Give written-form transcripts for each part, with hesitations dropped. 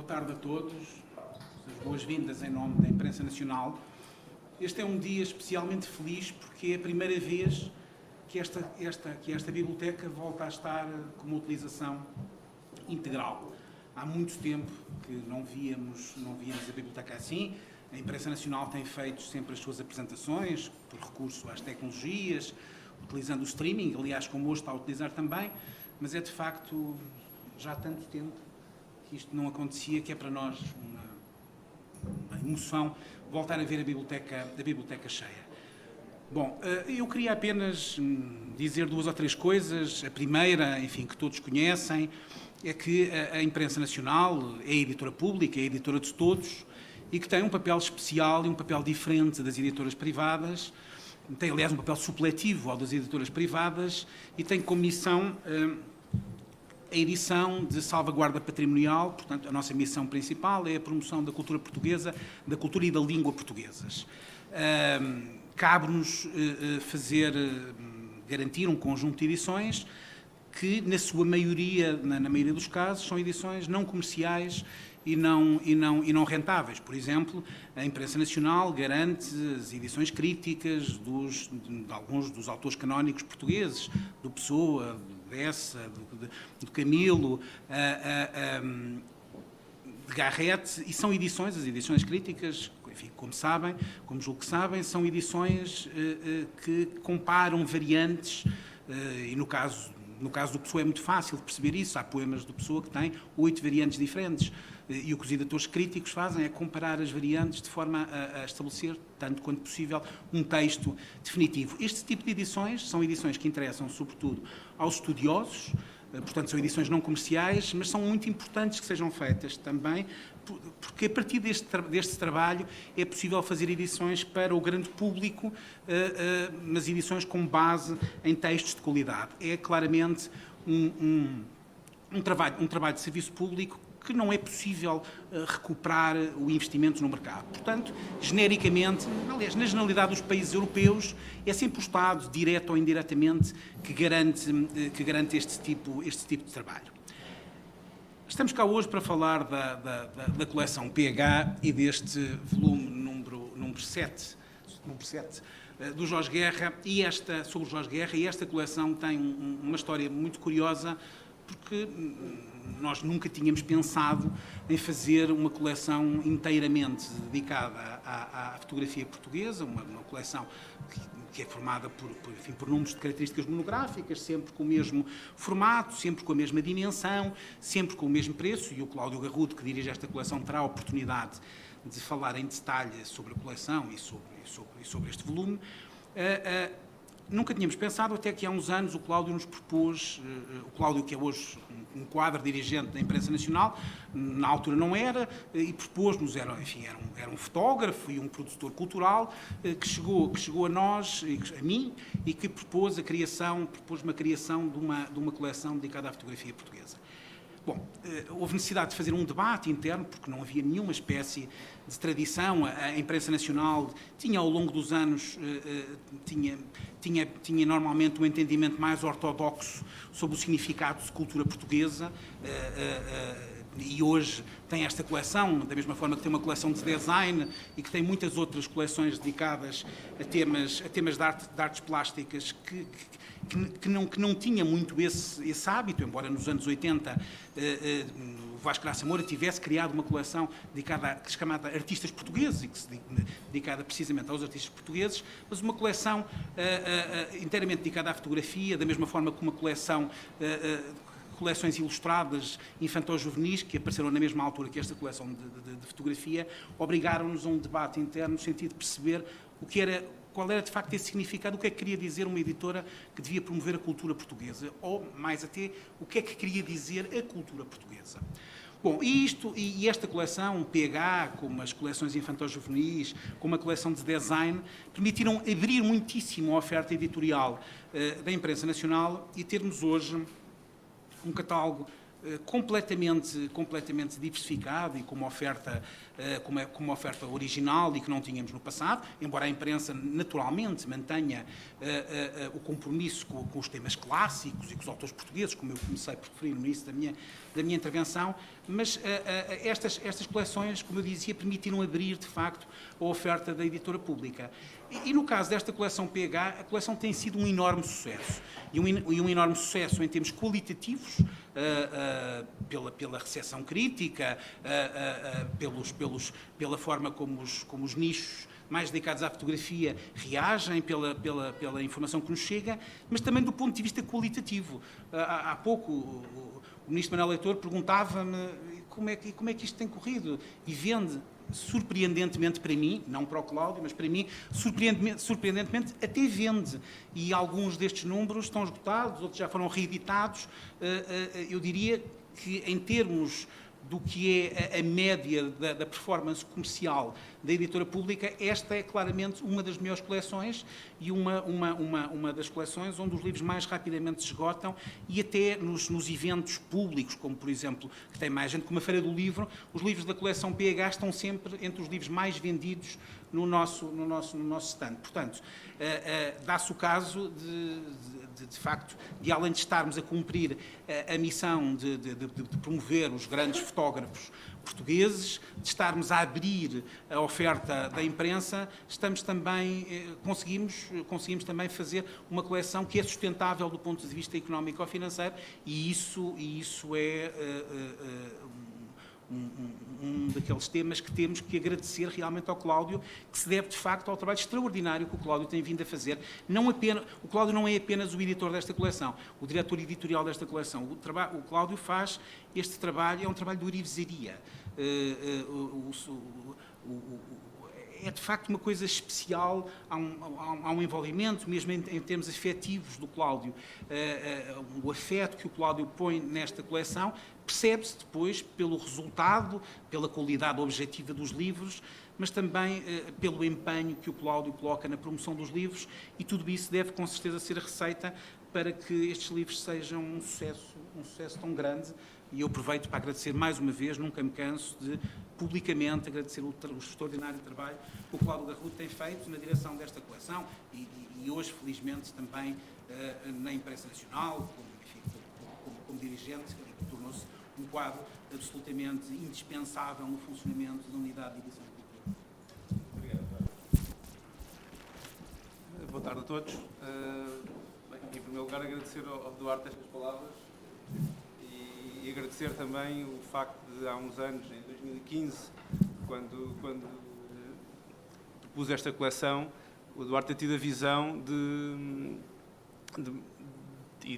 tarde a todos, as boas-vindas em nome da Imprensa Nacional. Este é um dia especialmente feliz porque é a primeira vez que esta biblioteca volta a estar com uma utilização integral. Há muito tempo que não víamos a biblioteca assim. A Imprensa Nacional tem feito sempre as suas apresentações por recurso às tecnologias, utilizando o streaming, aliás, como hoje está a utilizar também, mas é de facto já há tanto tempo que isto não acontecia, que é para nós uma emoção voltar a ver a biblioteca cheia. Bom, eu queria apenas dizer duas ou três coisas. A primeira, enfim, que todos conhecem, é que a Imprensa Nacional é a editora pública, é a editora de todos e que tem um papel especial e um papel diferente das editoras privadas. Tem, aliás, um papel supletivo ao das editoras privadas e tem como missão a edição de salvaguarda patrimonial. Portanto, a nossa missão principal é a promoção da cultura portuguesa, da cultura e da língua portuguesas. Cabe-nos garantir um conjunto de edições que, na sua maioria, na maioria dos casos, são edições não comerciais e não rentáveis. Por exemplo, a Imprensa Nacional garante as edições críticas de alguns dos autores canónicos portugueses, do Pessoa, do Bessa, do Camilo, de Garrett, e são edições, as edições críticas, enfim, como julgo que sabem, são edições que comparam variantes, e no caso do Pessoa é muito fácil de perceber isso. Há poemas do Pessoa que têm 8 variantes diferentes, e o que os editores críticos fazem é comparar as variantes de forma a estabelecer, tanto quanto possível, um texto definitivo. Este tipo de edições são edições que interessam, sobretudo, aos estudiosos. Portanto, são edições não comerciais, mas são muito importantes que sejam feitas também, porque a partir deste trabalho é possível fazer edições para o grande público, mas edições com base em textos de qualidade. É claramente um trabalho de serviço público que não é possível recuperar o investimento no mercado. Portanto, genericamente, aliás, na generalidade dos países europeus, é sempre o Estado, direto ou indiretamente, que garante este tipo de trabalho. Estamos cá hoje para falar da coleção PH e deste volume número 7 do Jorge Guerra, sobre o Jorge Guerra, e esta coleção tem uma história muito curiosa, porque nós nunca tínhamos pensado em fazer uma coleção inteiramente dedicada à fotografia portuguesa, uma coleção que é formada por números de características monográficas, sempre com o mesmo formato, sempre com a mesma dimensão, sempre com o mesmo preço, e o Cláudio Garrudo, que dirige esta coleção, terá a oportunidade de falar em detalhe sobre a coleção e sobre este volume. Nunca tínhamos pensado, até que há uns anos o Cláudio nos propôs, o Cláudio, que é hoje um quadro dirigente da Imprensa Nacional, na altura não era, e propôs-nos, era um fotógrafo e um produtor cultural, que chegou a nós, a mim, e que propôs-me a criação de uma coleção dedicada à fotografia portuguesa. Bom, houve necessidade de fazer um debate interno, porque não havia nenhuma espécie de tradição. A Imprensa Nacional tinha, ao longo dos anos, tinha normalmente um entendimento mais ortodoxo sobre o significado de cultura portuguesa, e hoje tem esta coleção, da mesma forma que tem uma coleção de design e que tem muitas outras coleções dedicadas a temas de artes plásticas que não tinha muito esse hábito, embora nos anos 80 o Vasco Graça Moura tivesse criado uma coleção chamada Artistas Portugueses, e que se dedicada precisamente aos artistas portugueses, mas uma coleção inteiramente dedicada à fotografia, da mesma forma que uma coleções ilustradas infanto-juvenis, que apareceram na mesma altura que esta coleção de fotografia, obrigaram-nos a um debate interno no sentido de perceber qual era de facto esse significado, o que é que queria dizer uma editora que devia promover a cultura portuguesa, ou mais até, o que é que queria dizer a cultura portuguesa. Bom, e esta coleção, PH, como as coleções infanto-juvenis, como a coleção de design, permitiram abrir muitíssimo a oferta editorial da Imprensa Nacional e termos hoje um catálogo completamente diversificado e com uma oferta, com uma oferta original e que não tínhamos no passado, embora a imprensa naturalmente mantenha o compromisso com os temas clássicos e com os autores portugueses, como eu comecei por referir no início da minha intervenção, mas estas coleções, como eu dizia, permitiram abrir, de facto, a oferta da editora pública. E no caso desta coleção PH, a coleção tem sido um enorme sucesso. E um enorme sucesso em termos qualitativos, pela recepção crítica, pela forma como os nichos mais dedicados à fotografia reagem, pela informação que nos chega, mas também do ponto de vista qualitativo. Há pouco o ministro Manuel Leitor perguntava-me como é que isto tem corrido, e vende surpreendentemente para mim, não para o Cláudio, mas para mim, surpreendentemente até vende. E alguns destes números estão esgotados, outros já foram reeditados. Eu diria que, em termos do que é a média da performance comercial da editora pública, esta é claramente uma das melhores coleções e uma das coleções onde os livros mais rapidamente se esgotam, e até nos eventos públicos, como por exemplo, que tem mais gente, como a Feira do Livro, os livros da coleção PH estão sempre entre os livros mais vendidos no nosso stand. Portanto, dá-se o caso de facto, de além de estarmos a cumprir a missão de promover os grandes fotógrafos portugueses, de estarmos a abrir a oferta da imprensa, conseguimos também fazer uma coleção que é sustentável do ponto de vista económico ou financeiro, e isso é um daqueles temas que temos que agradecer realmente ao Cláudio, que se deve de facto ao trabalho extraordinário que o Cláudio tem vindo a fazer. O Cláudio não é apenas o editor desta coleção, o diretor editorial desta coleção. O Cláudio faz este trabalho, é um trabalho de ourivesaria. É de facto uma coisa especial, há um envolvimento, mesmo em termos afetivos do Cláudio. O afeto que o Cláudio põe nesta coleção percebe-se depois pelo resultado, pela qualidade objetiva dos livros, mas também pelo empenho que o Cláudio coloca na promoção dos livros, e tudo isso deve com certeza ser a receita para que estes livros sejam um sucesso tão grande. E eu aproveito para agradecer mais uma vez, nunca me canso de publicamente agradecer o extraordinário trabalho que o Cláudio Garrudo tem feito na direção desta coleção e hoje, felizmente, também na imprensa nacional, como dirigente, que tornou-se um quadro absolutamente indispensável no funcionamento da unidade de edição de cultura. Obrigado. Boa tarde a todos. Em primeiro lugar, agradecer ao Duarte estas palavras e agradecer também o facto de, há uns anos, em 2015, quando propus esta coleção, o Duarte ter tido a visão de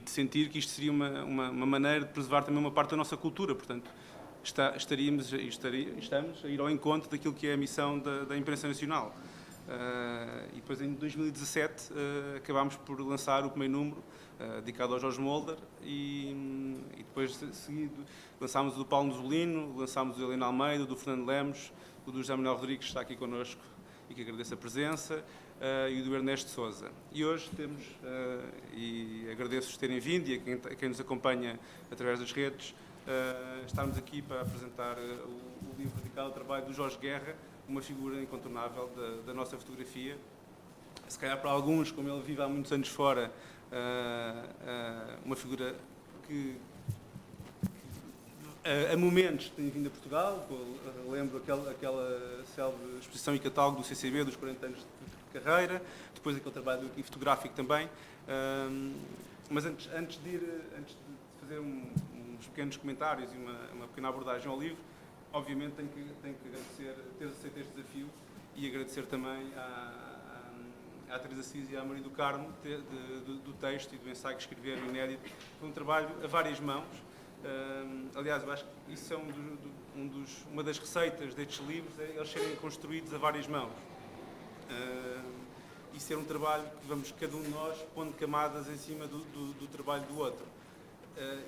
sentir que isto seria uma maneira de preservar também uma parte da nossa cultura. Portanto, estamos a ir ao encontro daquilo que é a missão da imprensa nacional. E depois, em 2017, acabámos por lançar o primeiro número, dedicado ao Jorge Mulder, e depois, seguido, lançámos o do Paulo Musolino, lançámos o do Helena Almeida, o do Fernando Lemos, o do José Manuel Rodrigues, que está aqui connosco e que agradeço a presença, e o do Ernesto Sousa. E hoje temos, e agradeço-vos terem vindo, e a quem nos acompanha através das redes, estarmos aqui para apresentar o livro dedicado ao trabalho do Jorge Guerra, uma figura incontornável da nossa fotografia. Se calhar para alguns, como ele vive há muitos anos fora, uma figura que a momentos tem vindo a Portugal. Lembro aquela célebre exposição e catálogo do CCB dos 40 anos de carreira, depois aquele trabalho do arquivo fotográfico também. Mas antes de fazer uns pequenos comentários e uma pequena abordagem ao livro, obviamente tenho que agradecer ter aceito este desafio e agradecer também à Teresa Assis e à Maria do Carmo do texto e do ensaio que escreveram inédito. Foi um trabalho a várias mãos. Aliás, eu acho que isso é uma das receitas destes livros, é eles serem construídos a várias mãos. E ser um trabalho que vamos, cada um de nós, pondo camadas em cima do trabalho do outro.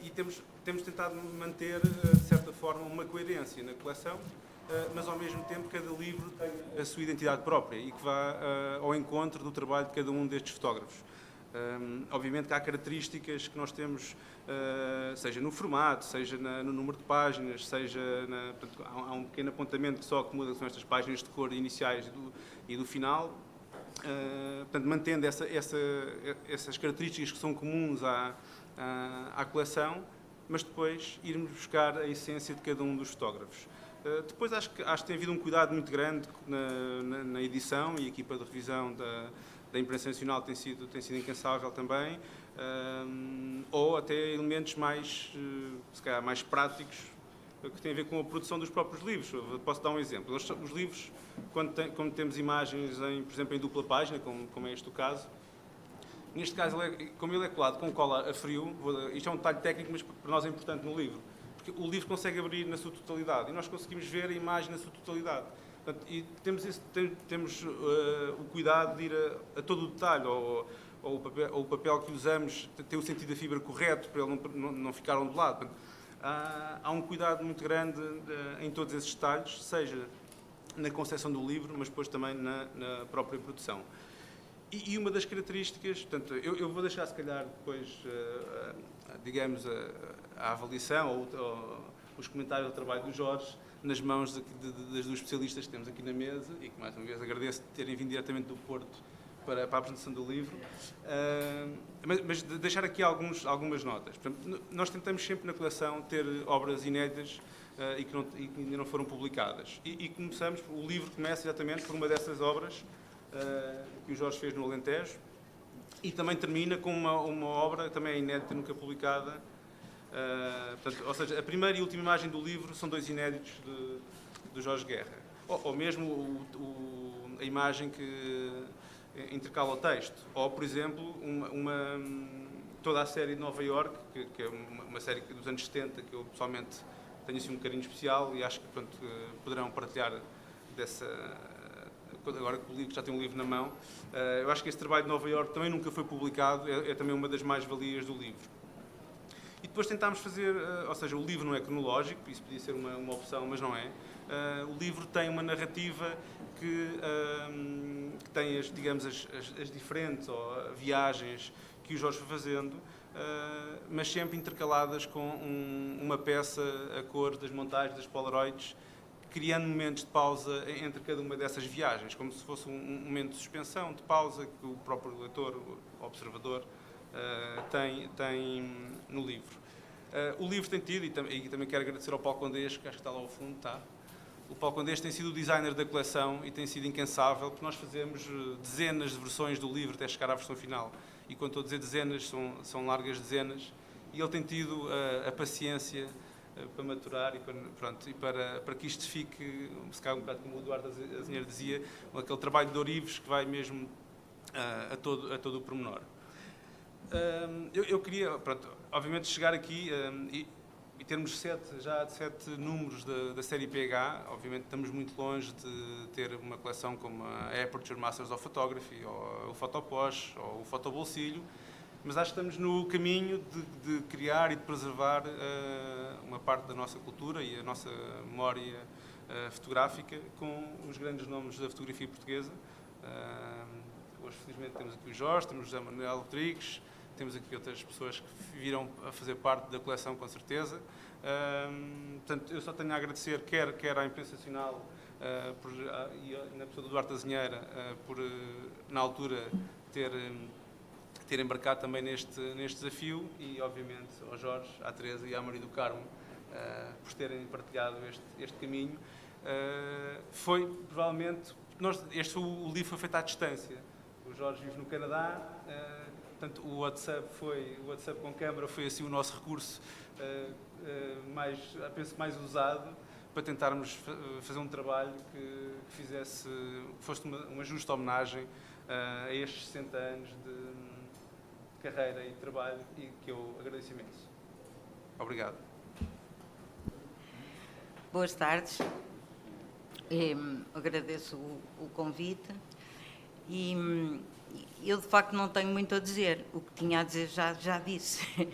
E temos tentado manter, de certa forma, uma coerência na coleção, mas ao mesmo tempo cada livro tem a sua identidade própria e que vá ao encontro do trabalho de cada um destes fotógrafos. Obviamente que há características que nós temos, seja no formato, seja no número de páginas, seja portanto, há um pequeno apontamento que só que muda, que são estas páginas de cor iniciais e do final. Portanto, mantendo essas características que são comuns à coleção, mas depois irmos buscar a essência de cada um dos fotógrafos. Depois acho que tem havido um cuidado muito grande na edição, e a equipa de revisão da imprensa nacional tem sido incansável também, ou até elementos mais, se calhar, mais práticos, que têm a ver com a produção dos próprios livros. Posso dar um exemplo. Os livros, quando temos imagens, por exemplo, em dupla página, como é este o caso, neste caso, como ele é colado com cola a frio, isto é um detalhe técnico, mas para nós é importante no livro, porque o livro consegue abrir na sua totalidade e nós conseguimos ver a imagem na sua totalidade. Portanto, e temos o cuidado de ir a todo o detalhe, ou o papel que usamos tem o sentido da fibra correto para ele não ficar ondulado. Portanto, há um cuidado muito grande em todos esses detalhes, seja na concepção do livro, mas depois também na própria produção. E uma das características, portanto, eu vou deixar se calhar depois, digamos, a avaliação ou os comentários do trabalho do Jorge nas mãos das duas especialistas que temos aqui na mesa, e que mais uma vez agradeço de terem vindo diretamente do Porto para a apresentação do livro, mas deixar aqui algumas notas. Portanto, nós tentamos sempre na coleção ter obras inéditas e que ainda não foram publicadas. E o livro começa exatamente por uma dessas obras que o Jorge fez no Alentejo, e também termina com uma obra também inédita, nunca publicada. Portanto, ou seja, a primeira e última imagem do livro são 2 inéditos do Jorge Guerra. Ou mesmo a imagem que intercala o texto. Ou, por exemplo, toda a série de Nova Iorque, que é uma série dos anos 70, que eu pessoalmente tenho assim, um carinho especial, e acho que pronto, poderão partilhar dessa... Agora que o livro já tem um livro na mão, eu acho que esse trabalho de Nova Iorque também nunca foi publicado, é também uma das mais-valias do livro. E depois tentámos fazer, ou seja, o livro não é cronológico, isso podia ser uma opção, mas não é. O livro tem uma narrativa que tem, digamos, as diferentes viagens que o Jorge foi fazendo, mas sempre intercaladas com uma peça a cores das montagens, das Polaroids, criando momentos de pausa entre cada uma dessas viagens, como se fosse um momento de suspensão, de pausa, que o próprio leitor, o observador, tem no livro. O livro tem tido, e também quero agradecer ao Paulo Condés, que acho que está lá ao fundo, está. O Paulo Condés tem sido o designer da coleção e tem sido incansável, porque nós fazemos dezenas de versões do livro até chegar à versão final. E quando estou a dizer dezenas, são largas dezenas, e ele tem tido a paciência para maturar e para que isto fique, se calhar um bocado como o Eduardo Azinheiro dizia, aquele trabalho de ourives que vai mesmo a todo o pormenor. Eu queria, pronto, obviamente, chegar aqui e termos já 7 números da série PH. Obviamente estamos muito longe de ter uma coleção como a Aperture Masters of Photography, ou o Photoposh, ou o Fotobolsilho, mas acho que estamos no caminho de criar e de preservar uma parte da nossa cultura e a nossa memória fotográfica com os grandes nomes da fotografia portuguesa. Hoje, felizmente, temos aqui o Jorge, temos o José Manuel Rodrigues, temos aqui outras pessoas que viram a fazer parte da coleção, com certeza. Portanto, eu só tenho a agradecer, quer à imprensa nacional e na pessoa do Duarte Azinheira, por, na altura, ter embarcado também neste desafio, e, obviamente, ao Jorge, à Teresa e à Maria do Carmo, por terem partilhado este caminho. Foi, provavelmente, o livro foi feito à distância. O Jorge vive no Canadá, portanto, o WhatsApp com câmara foi assim o nosso recurso penso mais usado para tentarmos fazer um trabalho que fosse uma justa homenagem a estes 60 anos de carreira e de trabalho, e que eu agradeço imenso. Obrigado. Boas tardes. Agradeço o convite e eu, de facto, não tenho muito a dizer. O que tinha a dizer já disse.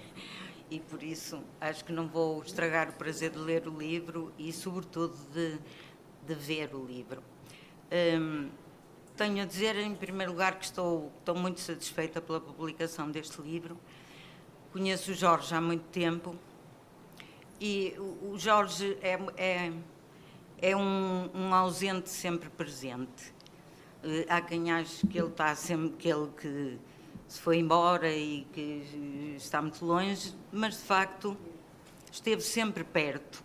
E, por isso, acho que não vou estragar o prazer de ler o livro e, sobretudo, de ver o livro. tenho a dizer, em primeiro lugar, que estou muito satisfeita pela publicação deste livro. Conheço o Jorge há muito tempo e o Jorge é um ausente sempre presente. Há quem ache que ele está sempre, que se foi embora e que está muito longe, mas de facto esteve sempre perto.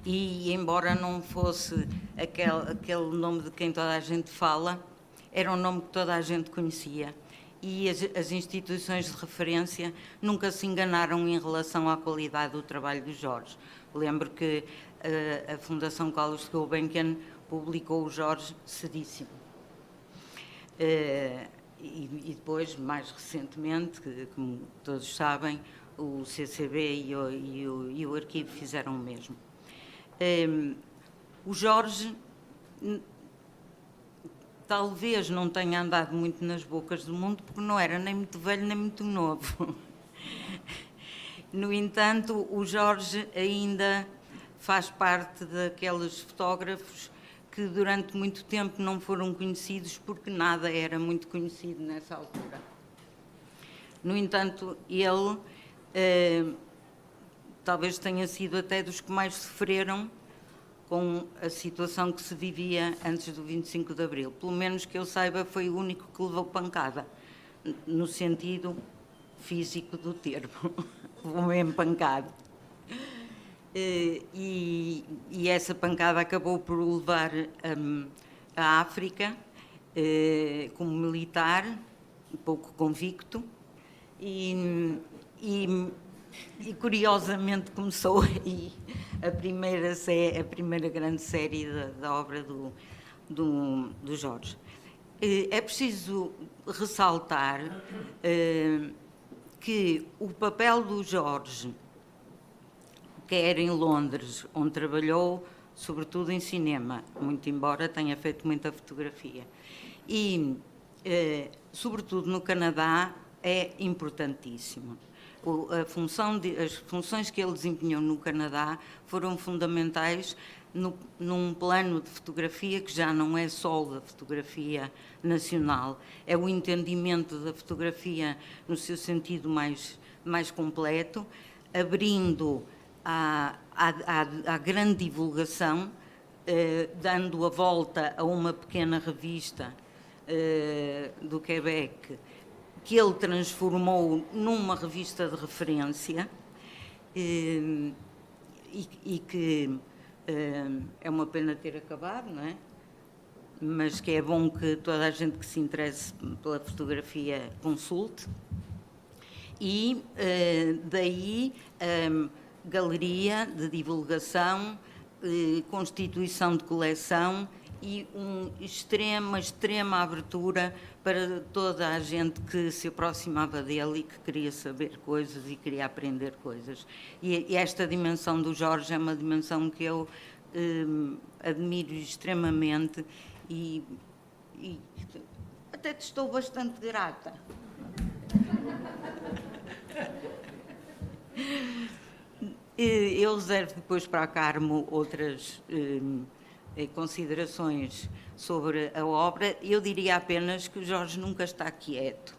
E embora não fosse aquele nome de quem toda a gente fala, era um nome que toda a gente conhecia. E as instituições de referência nunca se enganaram em relação à qualidade do trabalho do Jorge. Lembro que a Fundação Carlos Gulbenkian publicou o Jorge cedíssimo. E depois, mais recentemente, como todos sabem, o CCB e o Arquivo fizeram o mesmo. O Jorge talvez não tenha andado muito nas bocas do mundo, porque não era nem muito velho nem muito novo. No entanto, o Jorge ainda faz parte daqueles fotógrafos que durante muito tempo não foram conhecidos, porque nada era muito conhecido nessa altura. No entanto, ele talvez tenha sido até dos que mais sofreram com a situação que se vivia antes do 25 de Abril. Pelo menos que eu saiba, foi o único que levou pancada, no sentido físico do termo. Levou mesmo pancada. E essa pancada acabou por o levar à África como militar, um pouco convicto, e curiosamente começou aí a primeira grande série da obra do Jorge. É preciso ressaltar que o papel do Jorge, quer em Londres, onde trabalhou sobretudo em cinema, muito embora tenha feito muita fotografia, e sobretudo no Canadá, é importantíssimo. As funções que ele desempenhou no Canadá foram fundamentais num plano de fotografia que já não é só da fotografia nacional, é o entendimento da fotografia no seu sentido mais completo, abrindo à grande divulgação, dando a volta a uma pequena revista do Quebec, que ele transformou numa revista de referência e que é uma pena ter acabado, não é? Mas que é bom que toda a gente que se interesse pela fotografia consulte. E daí galeria de divulgação, constituição de coleção e uma extrema abertura para toda a gente que se aproximava dele e que queria saber coisas e queria aprender coisas. E esta dimensão do Jorge é uma dimensão que eu admiro extremamente e até te estou bastante grata. Eu reservo depois para a Carmo outras considerações sobre a obra. Eu diria apenas que o Jorge nunca está quieto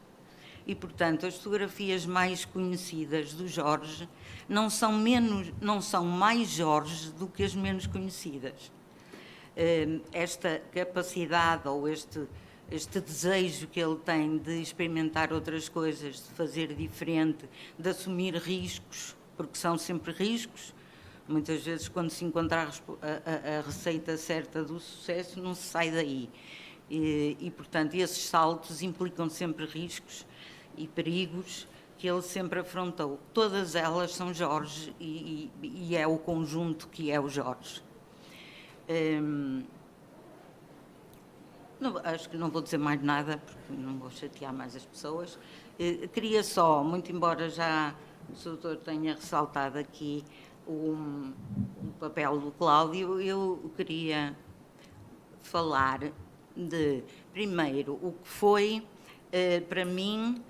e, portanto, as fotografias mais conhecidas do Jorge não são mais Jorge do que as menos conhecidas. Esta capacidade ou este desejo que ele tem de experimentar outras coisas, de fazer diferente, de assumir riscos, porque são sempre riscos. Muitas vezes, quando se encontra a receita certa do sucesso, não se sai daí. E, portanto, esses saltos implicam sempre riscos e perigos que ele sempre afrontou. Todas elas são Jorge e é o conjunto que é o Jorge. Acho que não vou dizer mais nada, porque não vou chatear mais as pessoas. Queria só, muito embora já o Sr. Doutor tenha ressaltado aqui o papel do Cláudio, eu queria falar de, primeiro, o que foi, para mim,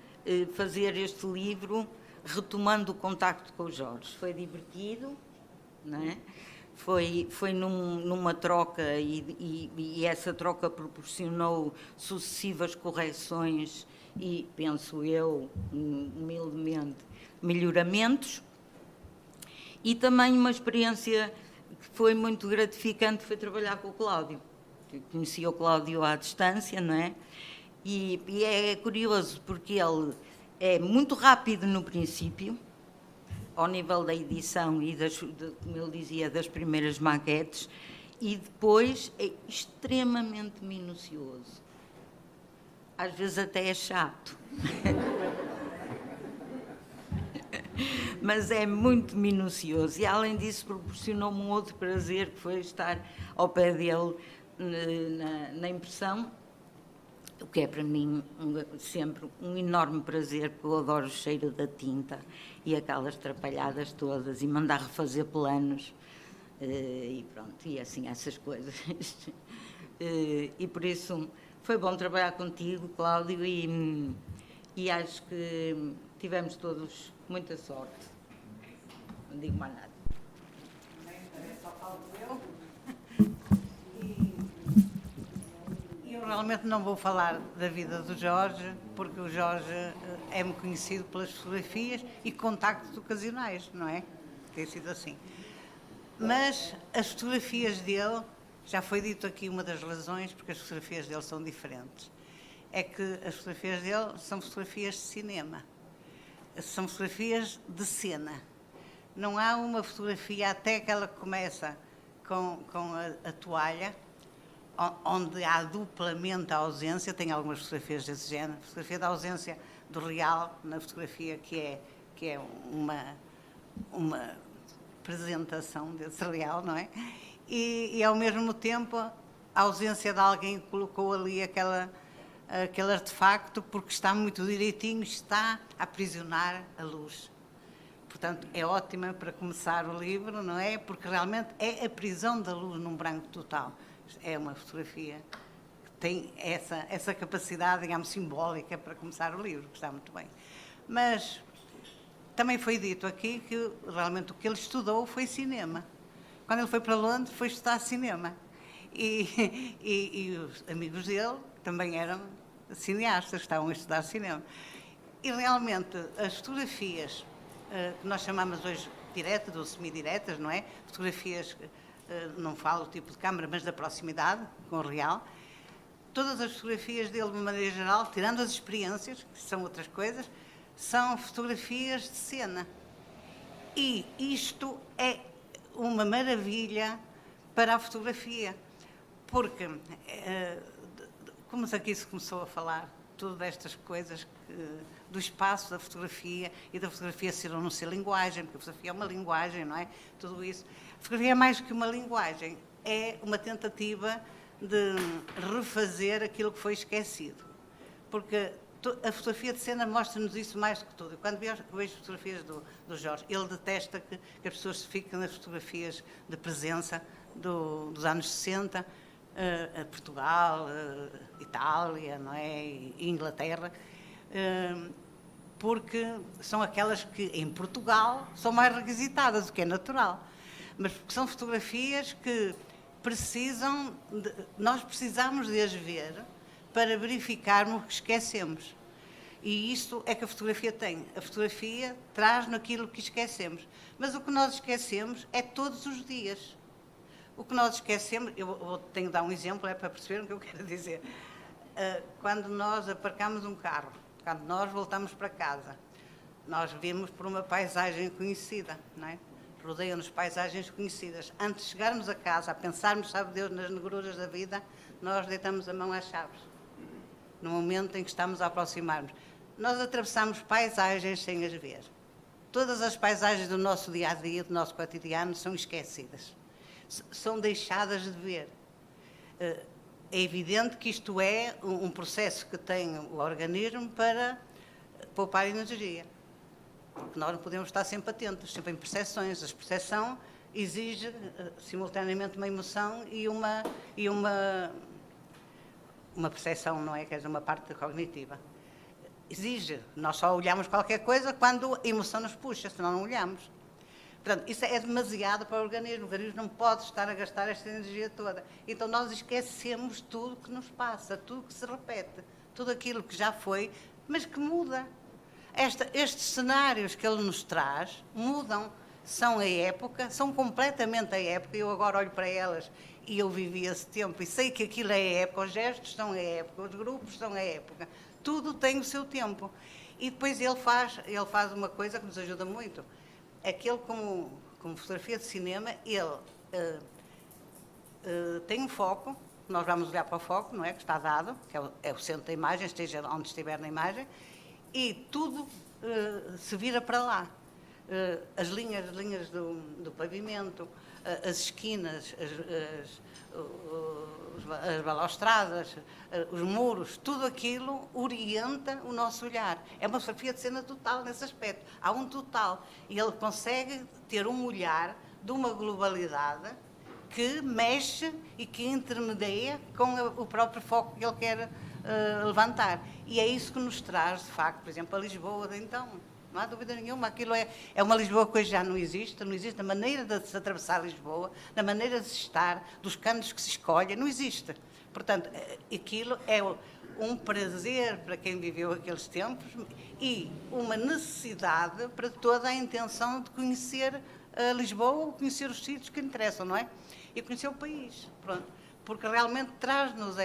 fazer este livro retomando o contacto com o Jorge. Foi divertido, não é? foi numa troca e essa troca proporcionou sucessivas correções e, penso eu, humildemente, melhoramentos. E também uma experiência que foi muito gratificante foi trabalhar com o Cláudio. Eu conheci o Cláudio à distância, não é? E é curioso porque ele é muito rápido no princípio, ao nível da edição e, como ele dizia, das primeiras maquetes, e depois é extremamente minucioso. Às vezes até é chato. Mas é muito minucioso e, além disso, proporcionou-me um outro prazer, que foi estar ao pé dele na impressão, o que é para mim sempre um enorme prazer, porque eu adoro o cheiro da tinta e aquelas trapalhadas todas, e mandar refazer planos, e pronto, e assim, essas coisas. E por isso foi bom trabalhar contigo, Cláudio, e acho que tivemos todos muita sorte. Não digo mais nada. Só falo eu. E eu realmente não vou falar da vida do Jorge, porque o Jorge é-me conhecido pelas fotografias e contactos ocasionais, não é? Tem sido assim. Mas as fotografias dele, já foi dito aqui uma das razões porque as fotografias dele são diferentes, é que as fotografias dele são fotografias de cinema, são fotografias de cena. Não há uma fotografia, até que ela começa com a toalha, onde há duplamente a ausência. Tem algumas fotografias desse género. A fotografia da ausência do real, na fotografia que é uma apresentação desse real, não é? E ao mesmo tempo, a ausência de alguém que colocou ali aquele artefacto, porque está muito direitinho, está a aprisionar a luz. Portanto, é ótima para começar o livro, não é? Porque realmente é a prisão da luz num branco total. É uma fotografia que tem essa capacidade, digamos, simbólica para começar o livro, que está muito bem. Mas também foi dito aqui que realmente o que ele estudou foi cinema. Quando ele foi para Londres, foi estudar cinema. E os amigos dele também eram cineastas, estavam a estudar cinema. E realmente as fotografias que nós chamamos hoje diretas ou semidiretas, não é? Fotografias, não falo do tipo de câmara, mas da proximidade com o real. Todas as fotografias dele, de maneira geral, tirando as experiências, que são outras coisas, são fotografias de cena. E isto é uma maravilha para a fotografia, porque, como aqui se começou a falar, todas estas coisas do espaço da fotografia e da fotografia ser ou não ser linguagem, porque a fotografia é uma linguagem, não é? Tudo isso. A fotografia é mais que uma linguagem, é uma tentativa de refazer aquilo que foi esquecido. Porque a fotografia de cena mostra-nos isso mais do que tudo. Quando vejo fotografias do Jorge, ele detesta que as pessoas se fiquem nas fotografias de presença dos anos 60, Portugal, Itália, não é? E Inglaterra, porque são aquelas que em Portugal são mais requisitadas, o que é natural. Mas porque são fotografias que nós precisamos de as ver para verificarmos o que esquecemos. E isto é que a fotografia tem. A fotografia traz naquilo que esquecemos. Mas o que nós esquecemos é todos os dias. O que nós esquecemos, eu tenho de dar um exemplo, é para perceber o que eu quero dizer. Quando nós aparcamos um carro, quando nós voltamos para casa, nós vimos por uma paisagem conhecida, não é? Rodeiam-nos paisagens conhecidas. Antes de chegarmos a casa, a pensarmos, sabe Deus, nas negruras da vida, nós deitamos a mão às chaves. No momento em que estamos a aproximar-nos. Nós atravessamos paisagens sem as ver. Todas as paisagens do nosso dia-a-dia, do nosso cotidiano, são esquecidas. São deixadas de ver. É evidente que isto é um processo que tem o organismo para poupar energia. Porque nós não podemos estar sempre atentos, sempre em percepções. A percepção exige simultaneamente uma emoção e uma percepção, não é? Quer dizer, uma parte cognitiva. Exige. Nós só olhamos qualquer coisa quando a emoção nos puxa, senão não olhamos. Portanto, isso é demasiado para o organismo não pode estar a gastar esta energia toda. Então nós esquecemos tudo que nos passa, tudo que se repete, tudo aquilo que já foi, mas que muda. Estes cenários que ele nos traz mudam, são a época, são completamente a época. Eu agora olho para elas e eu vivi esse tempo e sei que aquilo é a época, os gestos são a época, os grupos são a época, tudo tem o seu tempo. E depois ele faz uma coisa que nos ajuda muito. Aquele, como fotografia de cinema, ele tem um foco, nós vamos olhar para o foco, não é? Que está dado, que é o centro da imagem, esteja onde estiver na imagem, e tudo se vira para lá. As linhas do pavimento, as esquinas, as balaustradas, os muros, tudo aquilo orienta o nosso olhar. É uma fotografia de cena total nesse aspecto. Há um total. E ele consegue ter um olhar de uma globalidade que mexe e que intermedia com o próprio foco que ele quer levantar. E é isso que nos traz, de facto, por exemplo, a Lisboa de então. Não há dúvida nenhuma, aquilo é uma Lisboa que hoje já não existe na maneira de se atravessar Lisboa, na maneira de se estar, dos cantos que se escolhem, não existe. Portanto, aquilo é um prazer para quem viveu aqueles tempos e uma necessidade para toda a intenção de conhecer Lisboa ou conhecer os sítios que interessam, não é? E conhecer o país, pronto. Porque realmente traz-nos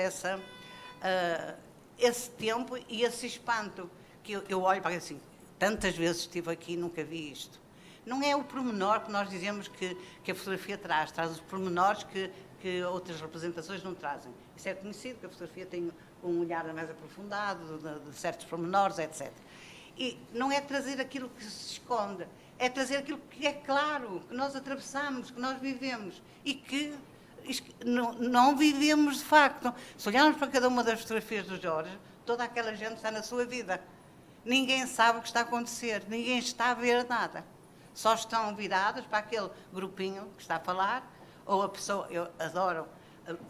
esse tempo e esse espanto que eu olho para assim, tantas vezes estive aqui e nunca vi isto. Não é o pormenor que nós dizemos que a fotografia traz os pormenores que outras representações não trazem. Isso é conhecido, que a fotografia tem um olhar mais aprofundado de certos pormenores, etc. E não é trazer aquilo que se esconde, é trazer aquilo que é claro, que nós atravessamos, que nós vivemos e que não vivemos de facto. Se olharmos para cada uma das fotografias do Jorge, toda aquela gente está na sua vida. Ninguém sabe o que está a acontecer, ninguém está a ver nada. Só estão virados para aquele grupinho que está a falar, ou a pessoa, eu adoro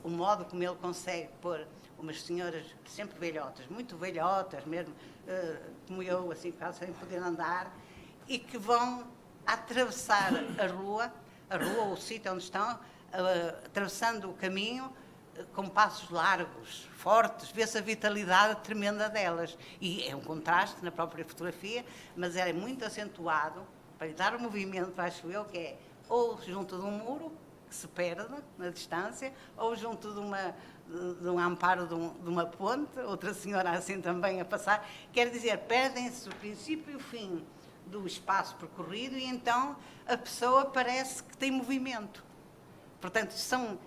o modo como ele consegue pôr umas senhoras sempre velhotas, muito velhotas mesmo, como eu, assim, quase sem poder andar, e que vão atravessar a rua ou o sítio onde estão, atravessando o caminho, com passos largos, fortes, vê-se a vitalidade tremenda delas. E é um contraste na própria fotografia, mas é muito acentuado para lhe dar o movimento, acho eu, que é ou junto de um muro, que se perde na distância, ou junto de um amparo de uma ponte, outra senhora assim também a passar. Quer dizer, perdem-se o princípio e o fim do espaço percorrido e então a pessoa parece que tem movimento. Portanto, são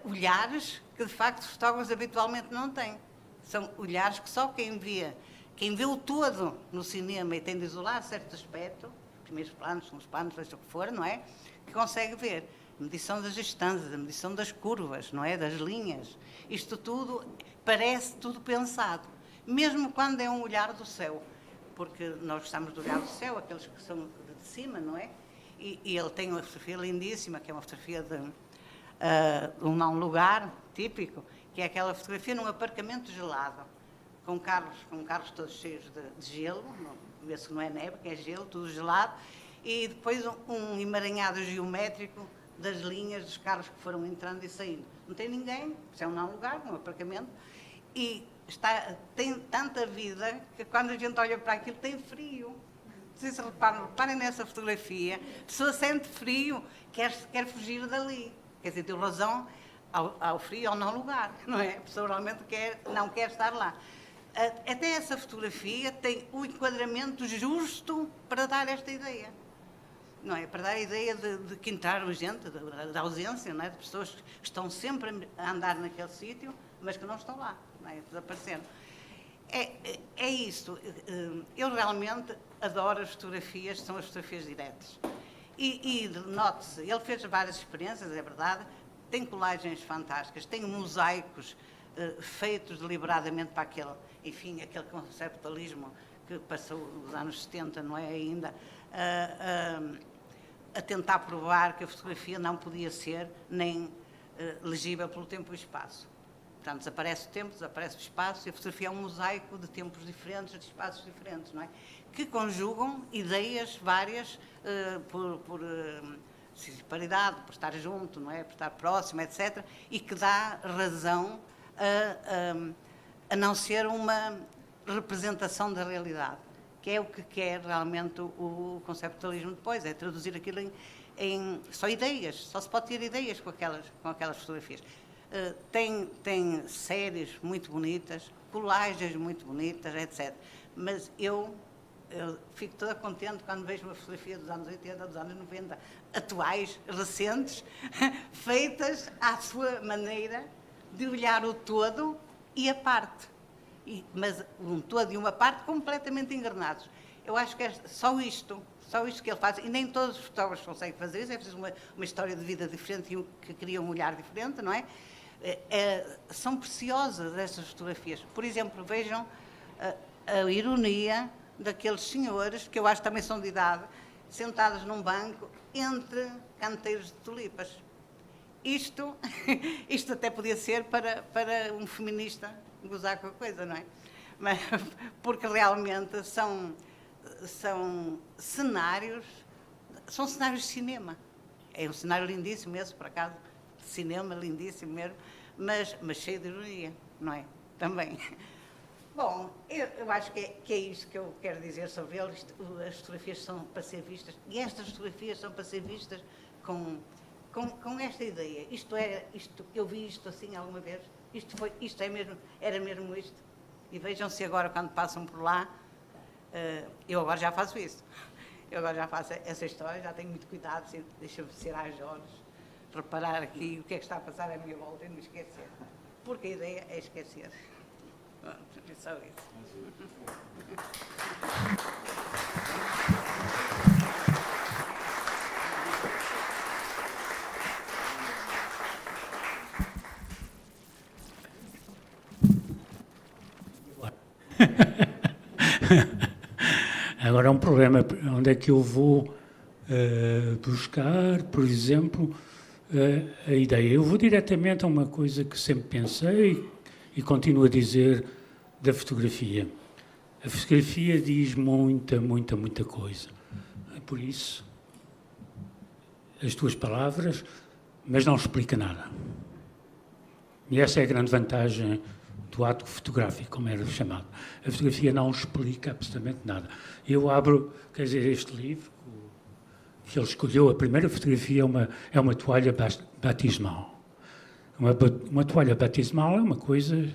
olhares que de facto os fotógrafos habitualmente não têm. São olhares que só quem vê o todo no cinema e tem de isolar certo aspecto, primeiros planos, segundos planos, seja o que for, não é? Que consegue ver a medição das distâncias, a medição das curvas, não é? Das linhas. Isto tudo parece tudo pensado, mesmo quando é um olhar do céu, porque nós gostamos de olhar do céu, aqueles que são de cima, não é? E ele tem uma fotografia lindíssima, que é uma fotografia de um não lugar típico, que é aquela fotografia num aparcamento gelado, com carros todos cheios de gelo, vê-se que não é neve, que é gelo, tudo gelado, e depois um emaranhado geométrico das linhas dos carros que foram entrando e saindo. Não tem ninguém, isso é um não lugar, um aparcamento, e tem tanta vida que quando a gente olha para aquilo tem frio. Não sei se reparem nessa fotografia, a pessoa sente frio, quer fugir dali. Quer dizer, deu razão ao frio, ao não lugar, não é? A pessoa realmente não quer estar lá. Até essa fotografia tem o enquadramento justo para dar esta ideia. Não é? Para dar a ideia de que entraram gente, da ausência, não é? De pessoas que estão sempre a andar naquele sítio, mas que não estão lá, não é? Desapareceram. É isso. Eu realmente adoro as fotografias, são as fotografias diretas. E note-se, ele fez várias experiências, é verdade, tem colagens fantásticas, tem mosaicos feitos deliberadamente para aquele conceptualismo que passou nos anos 70, não é ainda, a tentar provar que a fotografia não podia ser nem legível pelo tempo e espaço. Portanto, desaparece o tempo, desaparece o espaço, e a fotografia é um mosaico de tempos diferentes, de espaços diferentes, não é? Que conjugam ideias várias por paridade, por estar junto, não é? Por estar próximo, etc. E que dá razão a não ser uma representação da realidade, que é o que quer realmente o conceptualismo depois, é traduzir aquilo em só ideias, só se pode ter ideias com aquelas fotografias. Tem séries muito bonitas, colagens muito bonitas, etc. Mas eu fico toda contente quando vejo uma fotografia dos anos 80, dos anos 90, atuais, recentes, feitas à sua maneira de olhar o todo e a parte. Mas um todo e uma parte completamente engrenados. Eu acho que é só isto que ele faz, e nem todos os fotógrafos conseguem fazer isso, é preciso uma história de vida diferente e que cria um olhar diferente, não é? São preciosas estas fotografias. Por exemplo, vejam a ironia daqueles senhores, que eu acho que também são de idade, sentados num banco entre canteiros de tulipas. Isto até podia ser para um feminista gozar com a coisa, não é? Mas, porque realmente são cenários de cinema. É um cenário lindíssimo mesmo, por acaso, de cinema, lindíssimo mesmo, mas cheio de ironia, não é? Também. Bom, eu acho que é isto que eu quero dizer sobre eles. As fotografias são para ser vistas, e estas fotografias são para ser vistas com esta ideia. Isto, eu vi isto assim alguma vez, era mesmo isto. E vejam se agora, quando passam por lá, eu agora já faço isso. Eu agora já faço essa história, já tenho muito cuidado, deixa-me ser às horas, reparar aqui o que é que está a passar à minha volta e não me esquecer. Porque a ideia é esquecer. É só isso. Agora é um problema, onde é que eu vou buscar, por exemplo, a ideia? Eu vou diretamente a uma coisa que sempre pensei e continuo a dizer da fotografia. A fotografia diz muita coisa. Por isso, as tuas palavras, mas não explica nada. E essa é a grande vantagem do ato fotográfico, como era chamado. A fotografia não explica absolutamente nada. Eu abro, quer dizer, este livro, que ele escolheu, a primeira fotografia é uma toalha batismal. Uma toalha batismal é uma coisa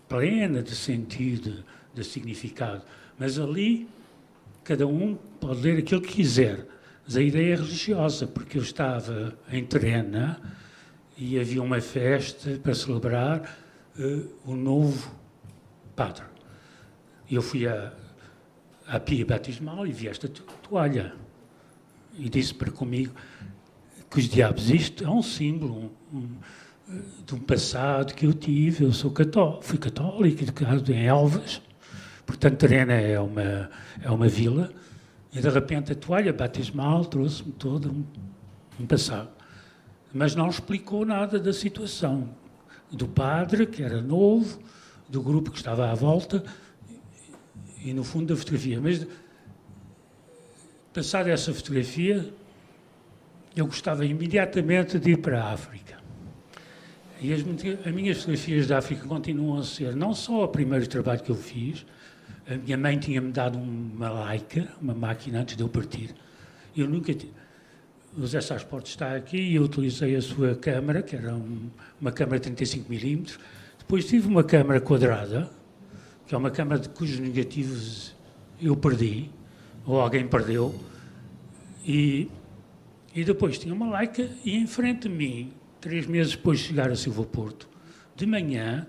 plena de sentido, de significado. Mas ali, cada um pode ler aquilo que quiser. Mas a ideia é religiosa, porque eu estava em Terena e havia uma festa para celebrar o novo padre. Eu fui à pia batismal e vi esta toalha. E disse para comigo que os diabos, isto é um símbolo de um passado que eu tive. Eu sou católico, fui católico, educado em Elvas, portanto Terena é uma vila, e de repente a toalha batismal trouxe-me todo um passado. Mas não explicou nada da situação, do padre, que era novo, do grupo que estava à volta, e no fundo da fotografia. Mas, passada essa fotografia, eu gostava imediatamente de ir para a África. E as minhas fotografias da África continuam a ser não só o primeiro trabalho que eu fiz. A minha mãe tinha-me dado uma Leica, uma máquina, antes de eu partir. Eu nunca o José Sasporte está aqui e eu utilizei a sua câmara, que era uma câmara de 35mm. Depois tive uma câmara quadrada, que é uma câmara cujos negativos eu perdi, ou alguém perdeu. E depois tinha uma Leica e em frente de mim, 3 meses depois de chegar a Silva Porto, de manhã,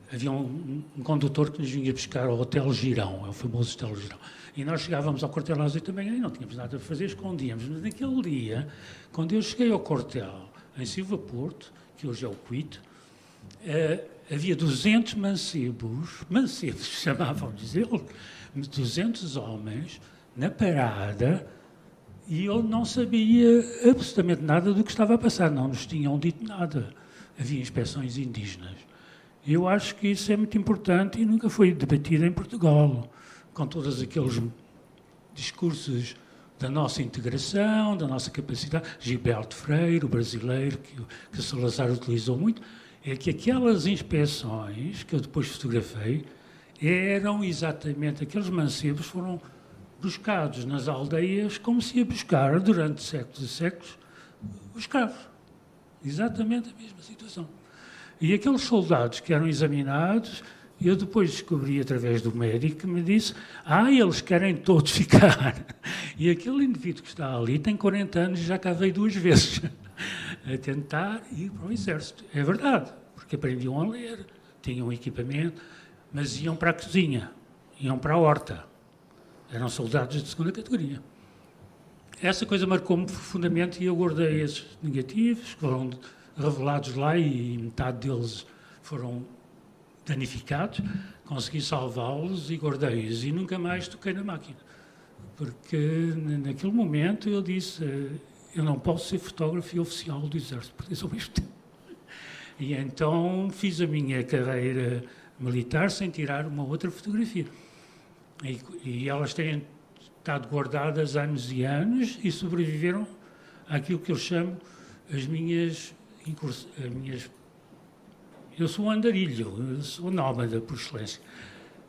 havia um condutor que nos vinha buscar ao Hotel Girão, é o famoso Hotel Girão. E nós chegávamos ao quartel às 8 da manhã e não tínhamos nada a fazer, escondíamos. Mas naquele dia, quando eu cheguei ao quartel, em Silva Porto, que hoje é o Cuito, havia 200 mancebos chamavam-lhes eles, 200 homens, na parada, e eu não sabia absolutamente nada do que estava a passar, não nos tinham dito nada. Havia inspeções indígenas. Eu acho que isso é muito importante e nunca foi debatido em Portugal, com todos aqueles discursos da nossa integração, da nossa capacidade. Gilberto Freire, o brasileiro, que Salazar utilizou muito, é que aquelas inspeções que eu depois fotografei eram exatamente aqueles mancebos que foram buscados nas aldeias como se ia buscar durante séculos e séculos os escravos. Exatamente a mesma situação. E aqueles soldados que eram examinados, eu depois descobri através do médico que me disse: eles querem todos ficar. E aquele indivíduo que está ali tem 40 anos e já cá veio 2 vezes a tentar ir para o exército. É verdade, porque aprendiam a ler, tinham equipamento, mas iam para a cozinha, iam para a horta. Eram soldados de segunda categoria. Essa coisa marcou-me profundamente e eu guardei esses negativos, que foram revelados lá e metade deles foram danificados. Consegui salvá-los e guardei-os e nunca mais toquei na máquina. Porque naquele momento eu disse: eu não posso ser fotógrafo oficial do Exército Português ao mesmo tempo. E então fiz a minha carreira militar sem tirar uma outra fotografia. E elas têm estado guardadas anos e anos e sobreviveram àquilo que eu chamo as minhas... Eu sou um andarilho, eu sou nómada por excelência.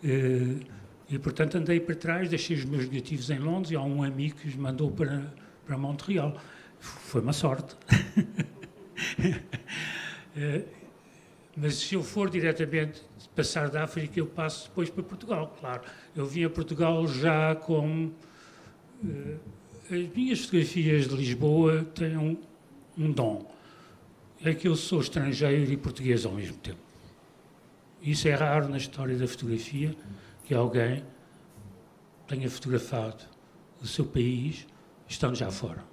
E, portanto, andei para trás, deixei os meus negativos em Londres e há um amigo que os mandou para Montreal. Foi uma sorte. Mas se eu for diretamente passar da África, eu passo depois para Portugal, claro. Eu vim a Portugal já com... as minhas fotografias de Lisboa têm um dom. É que eu sou estrangeiro e português ao mesmo tempo. Isso é raro na história da fotografia, que alguém tenha fotografado o seu país estando já fora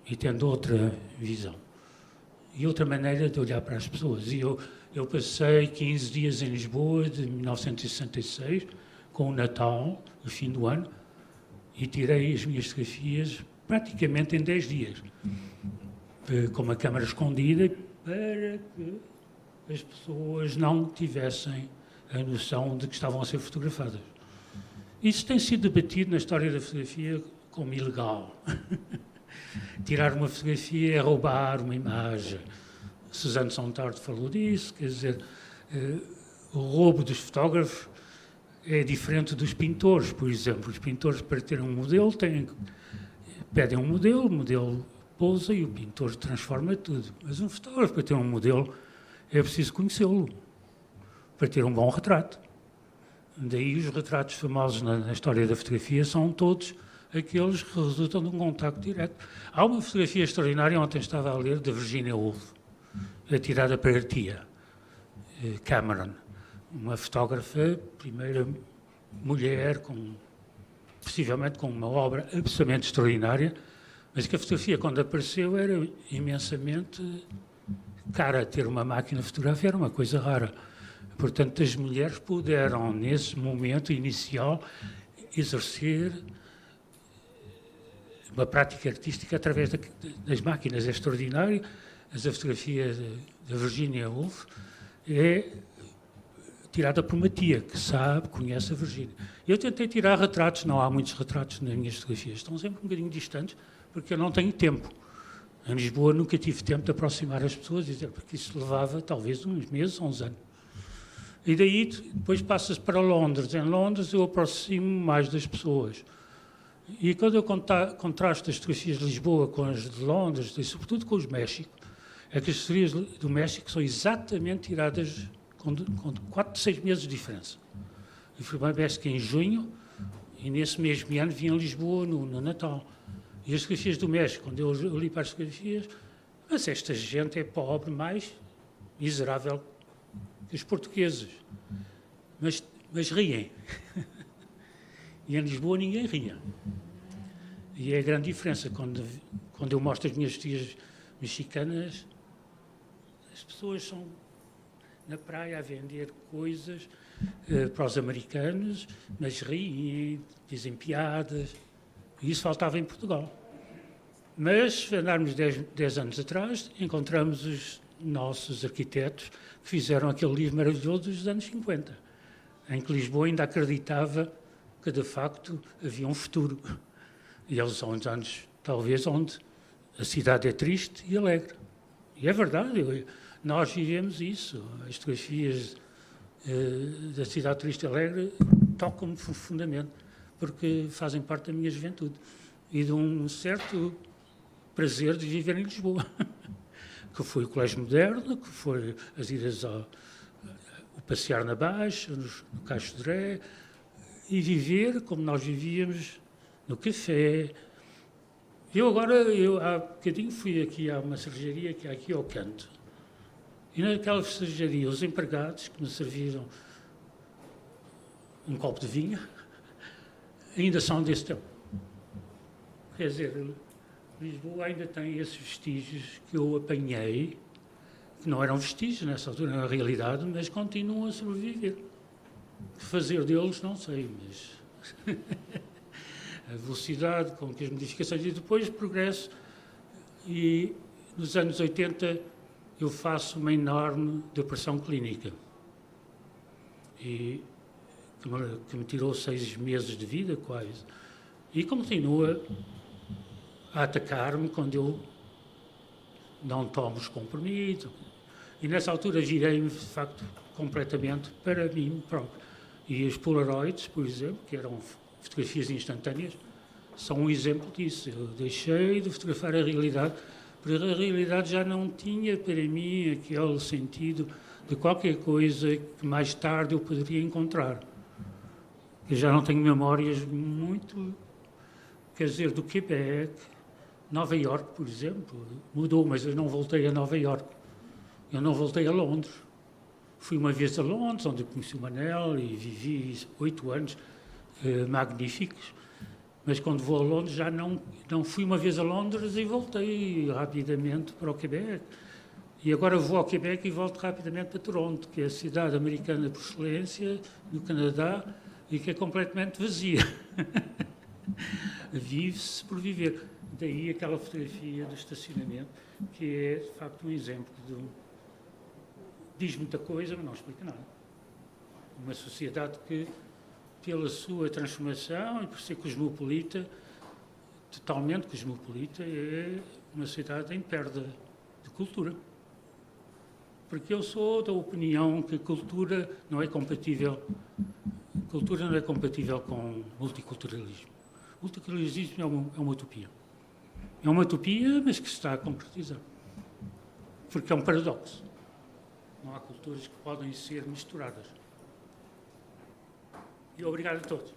e tendo outra visão e outra maneira de olhar para as pessoas. E eu passei 15 dias em Lisboa, de 1966, com o Natal, o fim do ano, e tirei as minhas fotografias praticamente em 10 dias, com uma câmara escondida, para que as pessoas não tivessem a noção de que estavam a ser fotografadas. Isso tem sido debatido na história da fotografia como ilegal. Tirar uma fotografia é roubar uma imagem. Suzanne Sontag falou disso, quer dizer, o roubo dos fotógrafos é diferente dos pintores, por exemplo. Os pintores, para ter um modelo, pedem um modelo, o modelo pousa e o pintor transforma tudo. Mas um fotógrafo, para ter um modelo, é preciso conhecê-lo, para ter um bom retrato. Daí os retratos famosos na história da fotografia são todos aqueles que resultam de um contacto direto. Há uma fotografia extraordinária, ontem estava a ler, da Virginia Woolf, tirada para a tia Cameron, uma fotógrafa, primeira mulher, possivelmente com uma obra absolutamente extraordinária, mas que a fotografia, quando apareceu, era imensamente cara. Ter uma máquina fotográfica era uma coisa rara. Portanto, as mulheres puderam, nesse momento inicial, exercer uma prática artística através das máquinas. É extraordinário. A fotografia da Virginia Woolf é tirada por uma tia que sabe, conhece a Virginia. Eu tentei tirar retratos, não há muitos retratos nas minhas fotografias, estão sempre um bocadinho distantes, porque eu não tenho tempo. Em Lisboa nunca tive tempo de aproximar as pessoas, porque isso levava talvez uns meses ou uns anos. E daí depois passa-se para Londres. Em Londres eu aproximo mais das pessoas. E quando eu contrasto as fotografias de Lisboa com as de Londres, e sobretudo com os México, é que as fotografias do México são exatamente tiradas com 4, 6 meses de diferença. Eu fui para o México em junho e nesse mesmo ano vim a Lisboa no Natal. E as fotografias do México, quando eu olhei para as fotografias, mas esta gente é pobre, mais miserável que os portugueses. Mas riem. E em Lisboa ninguém ria. E é a grande diferença. Quando eu mostro as minhas fotografias mexicanas, as pessoas são na praia a vender coisas para os americanos, mas riem, dizem piadas. E isso faltava em Portugal. Mas, se andarmos 10 anos atrás, encontramos os nossos arquitetos que fizeram aquele livro maravilhoso dos anos 50, em que Lisboa ainda acreditava que, de facto, havia um futuro. E eles são os anos, talvez, onde a cidade é triste e alegre. E é verdade, nós vivemos isso. As fotografias da cidade triste e alegre tocam-me profundamente, porque fazem parte da minha juventude e de um certo prazer de viver em Lisboa, que foi o Colégio Moderno, que foi as idas o passear na Baixa, no Caixo de Dré, e viver como nós vivíamos no café. Eu há bocadinho fui aqui a uma cervejaria que há aqui ao canto, e naquela cervejaria os empregados que me serviram um copo de vinho ainda são desse tempo. Quer dizer, Lisboa ainda tem esses vestígios que eu apanhei, que não eram vestígios nessa altura, na realidade, mas continuam a sobreviver. Que fazer deles, não sei, mas a velocidade com que as modificações e depois o progresso. E nos anos 80 eu faço uma enorme depressão clínica, e que me tirou 6 meses de vida, quase, e continua a atacar-me quando eu não tomo os comprimidos. E nessa altura virei-me, de facto, completamente para mim próprio. E os Polaroids, por exemplo, que eram fotografias instantâneas, são um exemplo disso. Eu deixei de fotografar a realidade, porque a realidade já não tinha para mim aquele sentido de qualquer coisa que mais tarde eu poderia encontrar. Eu já não tenho memórias muito, quer dizer, do Quebec. Nova Iorque, por exemplo, mudou, mas eu não voltei a Nova Iorque. Eu não voltei a Londres. Fui uma vez a Londres, onde conheci o Manel e vivi 8 anos magníficos. Mas quando vou a Londres, já não fui uma vez a Londres e voltei rapidamente para o Quebec. E agora vou ao Quebec e volto rapidamente para Toronto, que é a cidade americana por excelência, no Canadá, e que é completamente vazia. Vive-se por viver. Daí aquela fotografia do estacionamento, que é, de facto, um exemplo de diz muita coisa, mas não explica nada. Uma sociedade que, pela sua transformação e por ser cosmopolita, totalmente cosmopolita, é uma sociedade em perda de cultura. Porque eu sou da opinião que cultura não é compatível com multiculturalismo. Multiculturalismo é uma utopia. É uma utopia, mas que se está a concretizar. Porque é um paradoxo. Não há culturas que podem ser misturadas. E obrigado a todos.